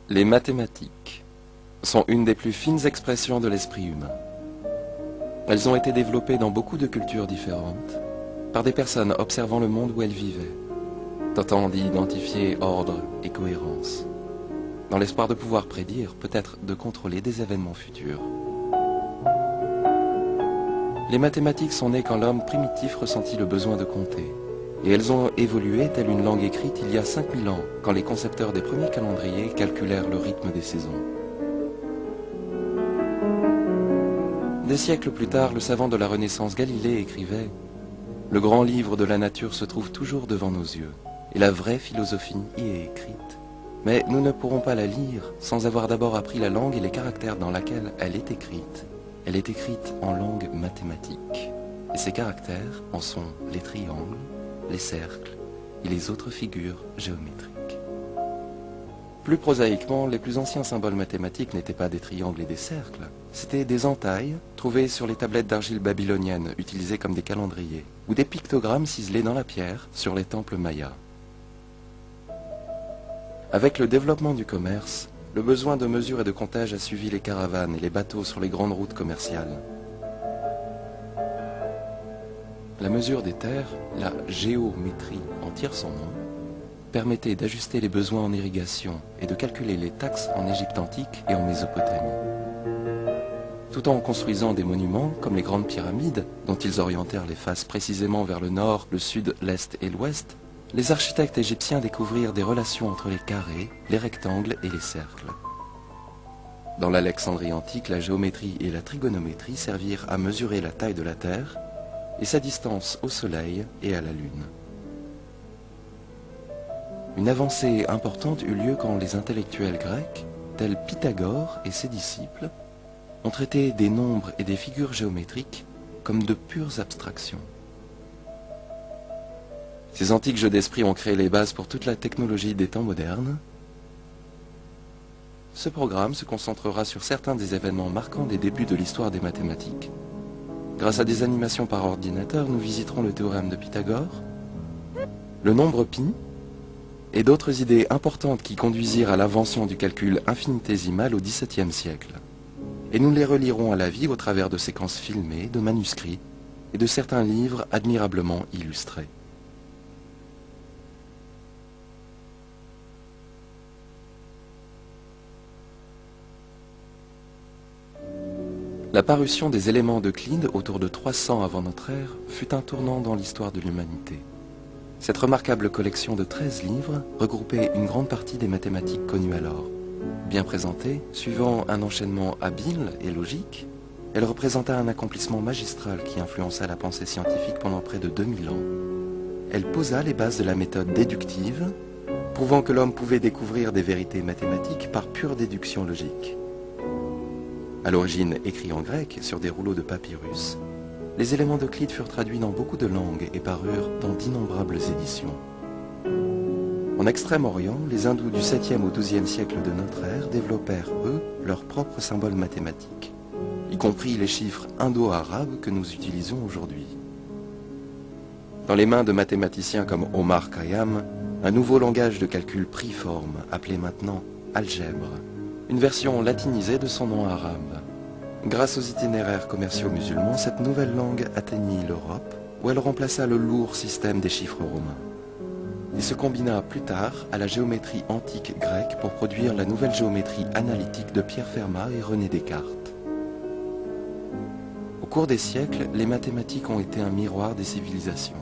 Les mathématiques sont une des plus fines expressions de l'esprit humain. Elles ont été développées dans beaucoup de cultures différentes, par des personnes observant le monde où elles vivaient, tentant d'y identifier ordre et cohérence, dans l'espoir de pouvoir prédire, peut-être de contrôler des événements futurs. Les mathématiques sont nées quand l'homme primitif ressentit le besoin de compter, et elles ont évolué telle une langue écrite il y a 5000 ans, quand les concepteurs des premiers calendriers calculèrent le rythme des saisons. Des siècles plus tard, le savant de la Renaissance Galilée écrivait « Le grand livre de la nature se trouve toujours devant nos yeux, et la vraie philosophie y est écrite. Mais nous ne pourrons pas la lire sans avoir d'abord appris la langue et les caractères dans laquelle elle est écrite. Elle est écrite en langue mathématique, et ces caractères en sont les triangles, les cercles et les autres figures géométriques. » Plus prosaïquement, les plus anciens symboles mathématiques n'étaient pas des triangles et des cercles, c'étaient des entailles trouvées sur les tablettes d'argile babyloniennes utilisées comme des calendriers, ou des pictogrammes ciselés dans la pierre sur les temples mayas. Avec le développement du commerce, le besoin de mesure et de comptage a suivi les caravanes et les bateaux sur les grandes routes commerciales. La mesure des terres, la géométrie en tire son nom, permettait d'ajuster les besoins en irrigation et de calculer les taxes en Égypte antique et en Mésopotamie. Tout en construisant des monuments comme les grandes pyramides, dont ils orientèrent les faces précisément vers le nord, le sud, l'est et l'ouest, les architectes égyptiens découvrirent des relations entre les carrés, les rectangles et les cercles. Dans l'Alexandrie antique, la géométrie et la trigonométrie servirent à mesurer la taille de la Terre et sa distance au Soleil et à la Lune. Une avancée importante eut lieu quand les intellectuels grecs, tels Pythagore et ses disciples, ont traité des nombres et des figures géométriques comme de pures abstractions. Ces antiques jeux d'esprit ont créé les bases pour toute la technologie des temps modernes. Ce programme se concentrera sur certains des événements marquants des débuts de l'histoire des mathématiques. Grâce à des animations par ordinateur, nous visiterons le théorème de Pythagore, le nombre pi, et d'autres idées importantes qui conduisirent à l'invention du calcul infinitésimal au XVIIe siècle. Et nous les relirons à la vie au travers de séquences filmées, de manuscrits et de certains livres admirablement illustrés. La parution des éléments d'Euclide autour de 300 avant notre ère fut un tournant dans l'histoire de l'humanité. Cette remarquable collection de 13 livres regroupait une grande partie des mathématiques connues alors. Bien présentée, suivant un enchaînement habile et logique, elle représenta un accomplissement magistral qui influença la pensée scientifique pendant près de 2000 ans. Elle posa les bases de la méthode déductive, prouvant que l'homme pouvait découvrir des vérités mathématiques par pure déduction logique. À l'origine écrits en grec sur des rouleaux de papyrus, les éléments d'Euclide furent traduits dans beaucoup de langues et parurent dans d'innombrables éditions. En Extrême-Orient, les hindous du 7e au 12e siècle de notre ère développèrent, eux, leurs propres symboles mathématiques, y compris les chiffres indo-arabes que nous utilisons aujourd'hui. Dans les mains de mathématiciens comme Omar Khayyam, un nouveau langage de calcul prit forme, appelé maintenant algèbre, une version latinisée de son nom arabe. Grâce aux itinéraires commerciaux musulmans, cette nouvelle langue atteignit l'Europe, où elle remplaça le lourd système des chiffres romains. Il se combina plus tard à la géométrie antique grecque pour produire la nouvelle géométrie analytique de Pierre Fermat et René Descartes. Au cours des siècles, les mathématiques ont été un miroir des civilisations.